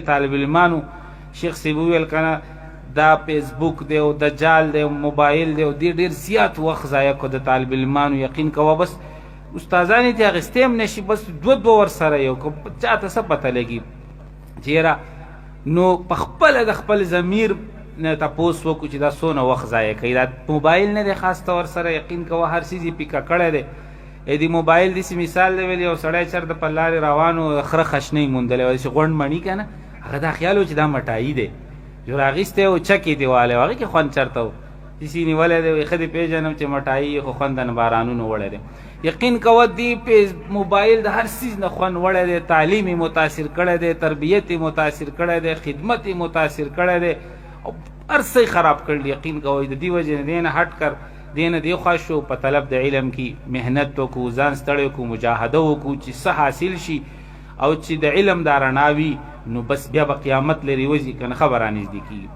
طالب علمانو شیخ صاحب وویل کنه دا فیسبوک دی او دجال دی او موبایل دی او دې ډېر زیات وخت ضایع کړو د طالب علمانو یقین کوه بس استادان یې ترې اخیستی هم نشي بس دوه ورسره یو که چا ته څه پته لګي چېره نو په خپله د خپل ضمیر نه تپوس وکړو چې دا څونه وخت ضایع کوي دا موبایل نه دی خاص طور سره یقین کوه هر څیز یې پیکه کړی دی د موبایل داسې مثال دی ویل یو سړی چېرته په لارې روانو خره خشنۍ موندلی وه داسې غونډ مڼي که نه هغه دا خیال و چې دا مټایي دی جو راغیستی و چکې دې والی و هغې کې خوند چېرته و داسې یې نیولی دی وایي ښه دې پېژنم چې مټایي خو خوند د بارانونو وړی دی یقین کوه دې موبایل د هر څیز نه خوند وړی دی تعلیم یې متاثر کړی دی تربیت یې متاثر کړی دی خدمت یې متاثر کړی دی او هر څه یې خراب کړل یقین کوئ د دې وجې نه دې نه هټ کر دې نه دې خوا شو په طلب د علم کې محنت وکړو ځان ستړی وکړو مجاهده وکړو چې څه حاصل شي او چې د علم دا رڼا وي نو بس بیا به قیامت لرې وځي که نه ښه به رانږدې کېږي